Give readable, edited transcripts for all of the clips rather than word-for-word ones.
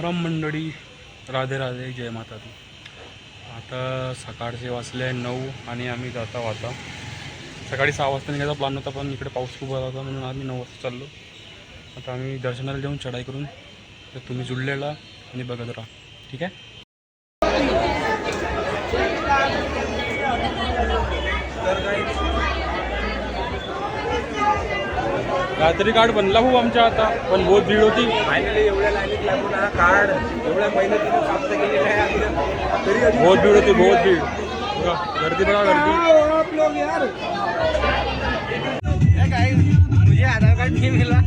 राम मंडळी, राधे राधे, जय माता दी. आता सकाळचे वाजले 9 आणि आम्ही जाता आता. सकाळी 6 वाजता निघायचा प्लॅन होता, पण इकडे पाऊस खूप आला होता म्हणून आम्ही 9 वाजता चाललो. आता आम्ही दर्शनाला जाऊन चढाई करून, तर तुम्ही जुळलेला आणि बघत राहा, ठीक आहे. रात्री कार्ड बनला भाऊ आमच्या आता, पण बहुत भीड होती. फायनली एवढ्या लाईनीत लागून हा कार्ड एवढ्या मेहनतीने प्राप्त केलेला आहे आम्ही. तरी बहुत भीड होती, बहुत भीड. बघा गर्दी, बघा गर्दी. मुझे आधार कार्ड नहीं मिला.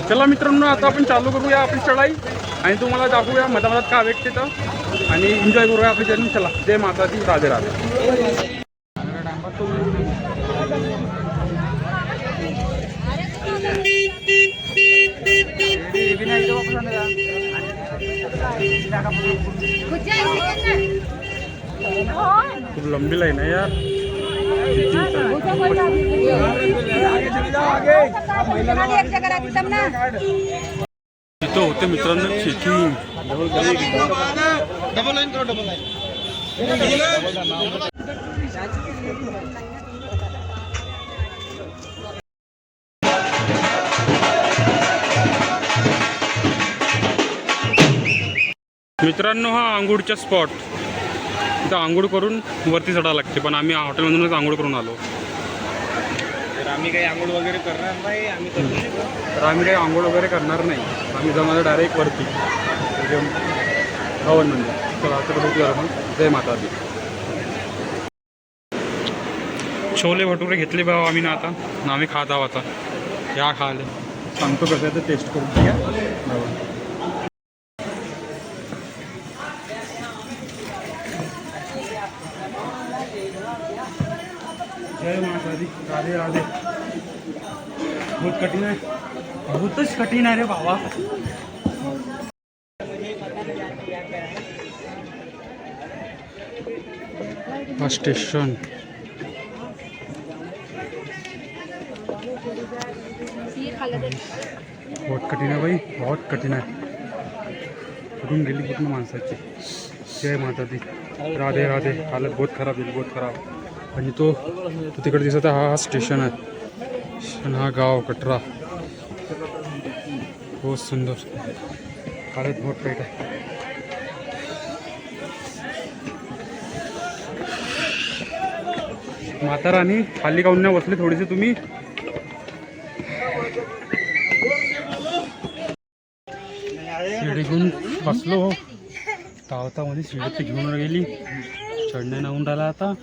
चला मित्रांनो, आता आपण चालू करूया आपली चढाई आणि तुम्हाला दाखवूया मधामधात का भेटते तर, आणि एन्जॉय करूया आपली जर्नी. चला, जय माता दी, राधे राधे. खूप लंबी लाईन आहे यार. इथं होते मित्रांनो चेकिंग. डबल लाईन करो, डबल लाईन. मित्रांनो, हा आंघोळचा स्पॉट. इथं आंघोळ करून वरती चढावं लागते, पण आम्ही हॉटेलमधूनच आंघोळ करून आलो. तर आम्ही काही आंघोळ वगैरे करणार नाही. तर आम्ही काही आंघोळ वगैरे करणार नाही. आम्ही जमायला डायरेक्ट वरती हवन म्हणजे. चला आता बघूया आपण. जय माता दी. छोले भटुरे घेतले बाबा आम्ही ना आता, ना आम्ही खात आहोत आता. या खाले सांगतो कसं आहे ते टेस्ट करून, ठीक आहे. जय माता दी, राधे राधे. बहुत कठीण आहे, बहुतच कठीण आहे रे बाबा. हा स्टेशन बहुत कठीण आहे भाई, बहुत कठीण आहे. कुठून गेली कुठून माणसाची. जय माता दी, राधे राधे. हालत बहुत खराब आहे, बहुत खराब. आणि तो तिकडे दिसत आहे, हा स्टेशन आहे. आणि हा गाव कटरा. बहुत सुंदर. हालत बहुत टाईट आहे. माता राणी खाली काऊन नाही बसले थोडेसे तुम्ही. शिडी घेऊन बसलो, तावतामध्ये शिडी ते घेऊन गेली. चढणे नावून राहिला आता.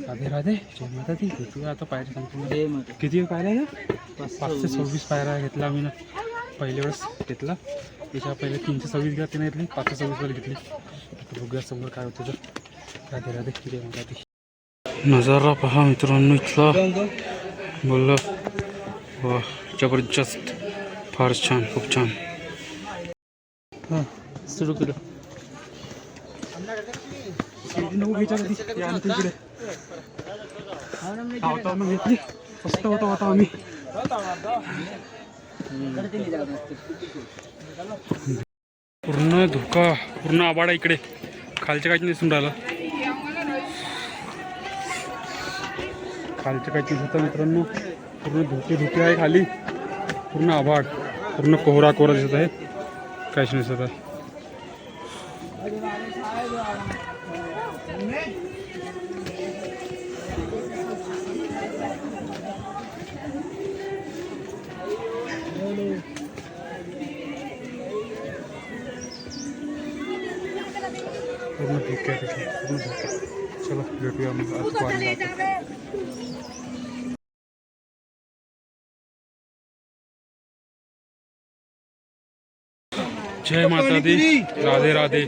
राधे राधे, जय माता दी. घेतलं आता पायऱ्या संपूर्ण. किती पायऱ्या आहे? 526 पायऱ्या घेतल्या आम्ही ना. पहिल्या वेळेस घेतला, त्याच्या पहिले 326 घ्या, तिने घेतली. 526 वर घेतली. बघूया समोर काय होतं तर. राधे राधे, जय माता दी. नजारा पहा मित्रांनो इथला. बोललं वा, जबरदस्त, फार छान, खूप छान. हां सुरू केलं. इकडे घेतली, मस्त होता होता आम्ही. पूर्ण धुका, पूर्ण आबाडा इकडे. खालच्या काहीच दिसून राहिलं. खालच्या काहीच दिसत मित्रांनो. पूर्ण धुके आहे खाली. पूर्ण आबाड, पूर्ण कोहरा कोहरा दिसत आहे. काहीच दिसत आहे. पूर्ण धुके आहे, पूर्ण धुके. चला भेटूया मग आता. जय माता दी, राधे राधे.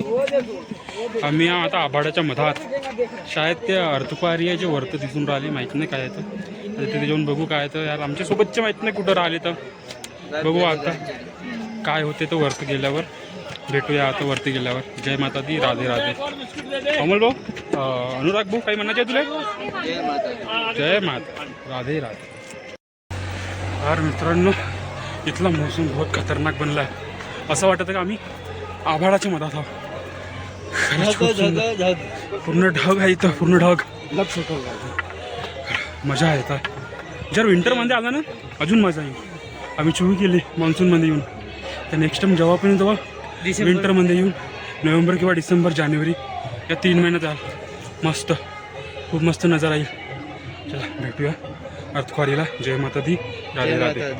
आम्ही आता आभाडाच्या मधात. शायद ते अर्धपारियाचे वरत दिसून राहिले, माहिती नाही काय आहे तर. तिथे जाऊन बघू काय तर. यार आमच्या सोबतचे माहिती नाही कुठं राहिले तर. बघू आता काय होते तो वरती गेल्यावर भेटूया. आता वरती गेल्यावर. जय माता दी, राधे राधे. अमोल भाऊ, अनुराग भाऊ, काही म्हणायचं आहे तुला? जय माता, राधे राधे. यार मित्रांनो, इथला मोसम बहुत खतरनाक बनला आहे. असं वाटतं का आम्ही आभाळाच्या मधात आहोत. पूर्ण ढग आहे इथं, पूर्ण ढग. मजा येतात. जर विंटरमध्ये आला ना अजून मजा येईल. आम्ही चुकी केली मान्सूनमध्ये येऊन. तर नेक्स्ट टाइम जेव्हा पण तेव्हा विंटरमध्ये येऊन नोव्हेंबर किंवा डिसेंबर जानेवारी या 3 महिन्यात याल. मस्त, खूप मस्त नजारा येईल. चला भेटूया अर्थक्वारीला. जय माता दी, राधे राधे.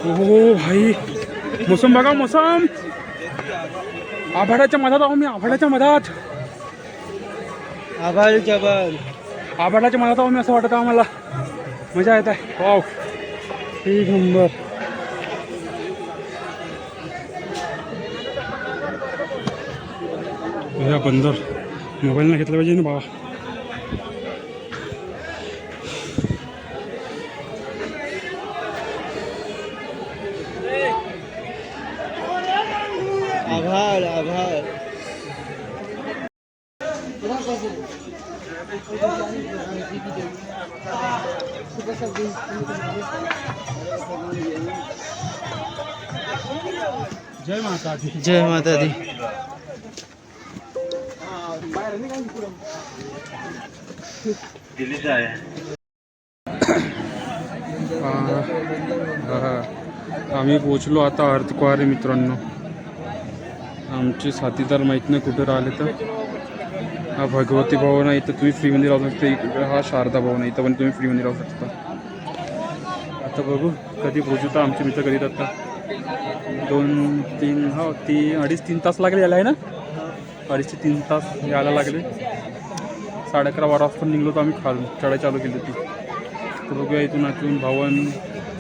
हो भाई, मोसम बघा, मोसम. आभाळाच्या मधात आहो मी, आभाळाच्या मधात. आभाळाच्या मधात आहो मी, असं वाटतं आम्हाला. मजा येत आहे. वाव, एक नंबर. बंदर मोबाईल नाही घेतला पाहिजे ना बाबा. आभार आभार. जय माता दी, जय माता दी. आम्ही पोचलो आता अर्थक्वारी मित्रांनो. आमचे साथीदार माहीत नाही कुठे राहिले. तर हा भगवती भवन आहे, इथं तुम्ही फ्रीमध्ये राहू शकता. इकडे हा शारदा भवन आहे, इथं पण तुम्ही फ्रीमध्ये राहू शकता. आता बघू कधी पोचू. आमचे मित्र कधी आता 2-3 हो 2.5-3 तास लागले यायला आहे ना. 2.5 ते 3 तास यायला लागले. 11:30-12 वाजता निघलो तर आम्ही खालून चढाई चालू केली होती. तर बघूया इथून भवन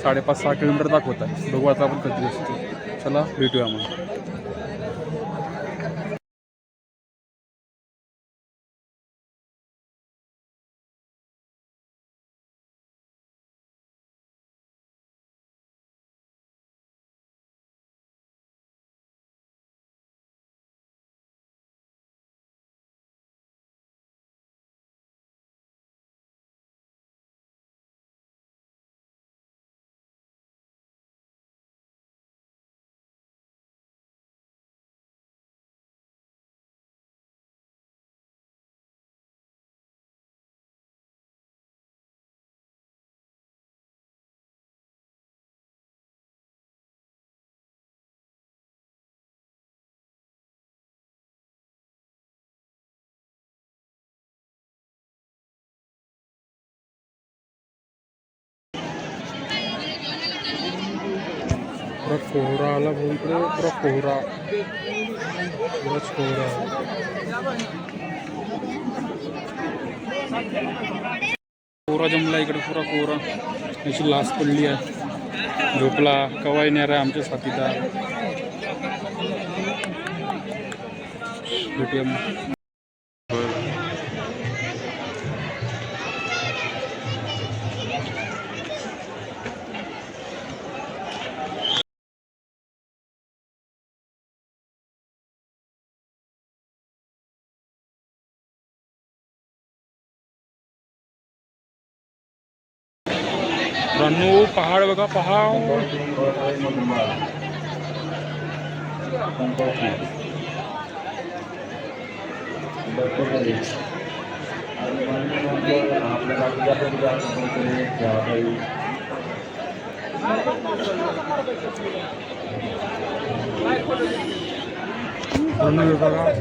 5.5-6 किलोमीटर दाखवत आहे. बघू आता आपण कधी असतो. चला भेटूया मग. पूरा कोहरा आला भाऊ इकडे. पूरा कोहरा, पुराच कोहरा. कोहरा जमला इकडे, पुरा कोहरा. अशी लास पडली आहे. झोपला कवा येणार आहे आमच्या साथीदार. भेटूया मग. मित्रांनो पहाड बघा, पहाड.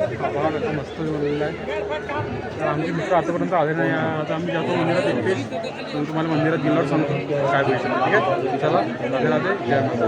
बघा पहाड आता मस्त बनलेला आहे. तर आमचे मित्र आतापर्यंत आले नाही. आता आम्ही जातो मंदिरात एकटे. तुम्हाला मंदिरात गेल्यावर सांगतो काय पैसे. ठीक आहे, चला राधे राधे, जय माता.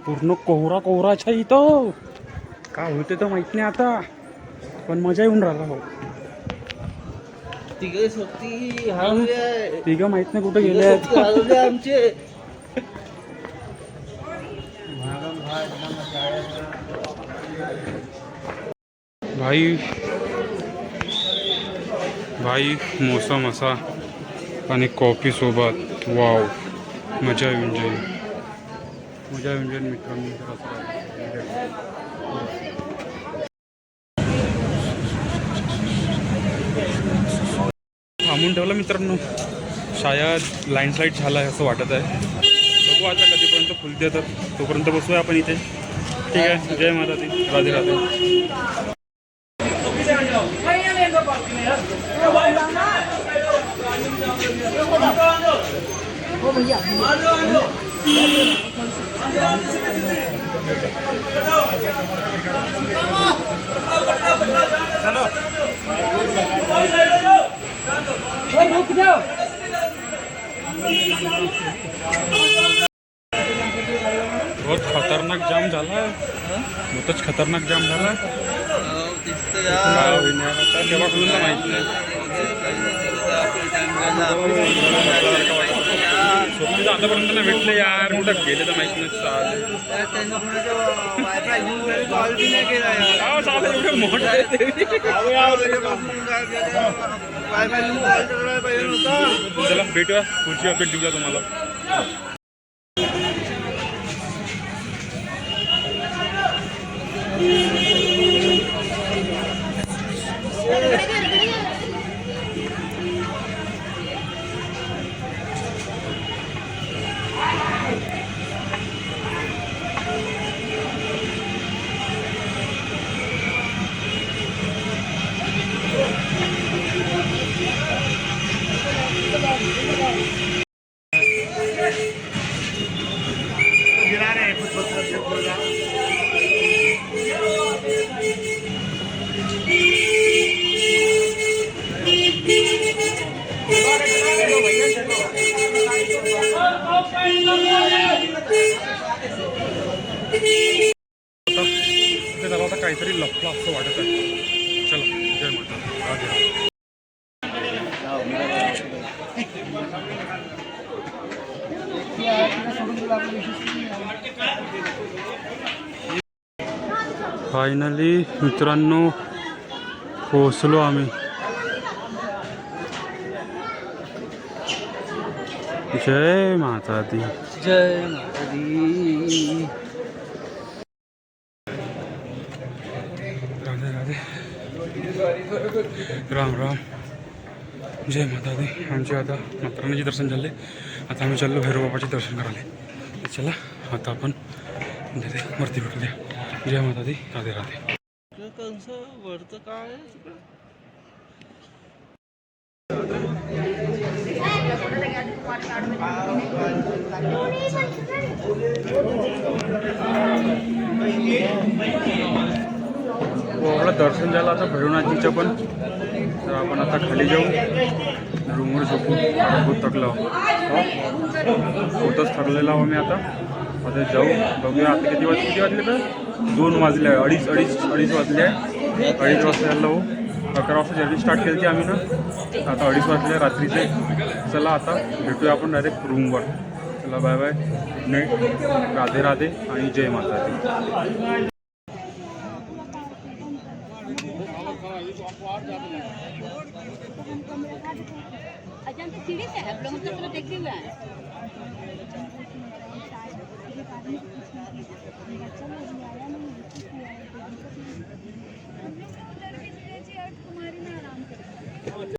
पूर्ण कोहरा कोहराच्या इथं काय होते तर माहित नाही आता, पण मजा येऊन राहिला भाऊ. तिघं माहित नाही कुठे गेले आहेत आमचे. भाई भाई मोसम असा आणि कॉफी सोबत वाव, मजा येऊन जाईल, मजा येऊन जाईल मित्रांनो. थांबून ठेवलं मित्रांनो, शायद लँडस्लाईड झाला आहे असं वाटत आहे. बघू आता कधीपर्यंत फुलते तर तोपर्यंत बसूया आपण इथे. ठीक आहे, जय माता दी, राधे राधे. बहुत खतरनाक जाम झाला, बहुतच खतरनाक जाम झाला. तेव्हा कुणाला माहित नाही. स्वप्नीचं आतापर्यंत ना भेटले यार, कुठं गेले तर माहित नाही. चला भेटूया, पुढची अपडेट देऊया तुम्हाला. आता काहीतरी लपलं असं वाटत आहे. चला, जय माता, राधे. फायनली मित्रांनो पोहोचलो आम्ही. जय माता दी, जय माता दी. राधे राधे, राम राम, जय माता दी. आमचे आता माताराणीचे दर्शन झाले. आता आम्ही चाललो भैरवबाबाचे दर्शन करायला. चला आता आपण वरती भेटूया. जय माता दी, राधे राधे. वरतं काय आपलं दर्शन झालं आता भैरवनाथजीचं पण. तर आपण आता खाली जाऊ, रूमवर झोपू. बहुत थकलो, होतच ठरलेला आहो मी. आता जाऊ, बघूया आता किती वाजले तर 2 वाजले, अडीच वाजले आहे. 2:30 वाजता यायला हो. 11 वाजता जर्नी स्टार्ट केली होती आम्ही ना. आता 2:30 वाजले रात्रीचे. चला आता भेटूया आपण डायरेक्ट रूमवर. चला bye bye, good night, Radhe Radhe आणि जय माता दी. अजंता सीढ़ी से है ब्रह्मपुत्र तरफ देखते हुए है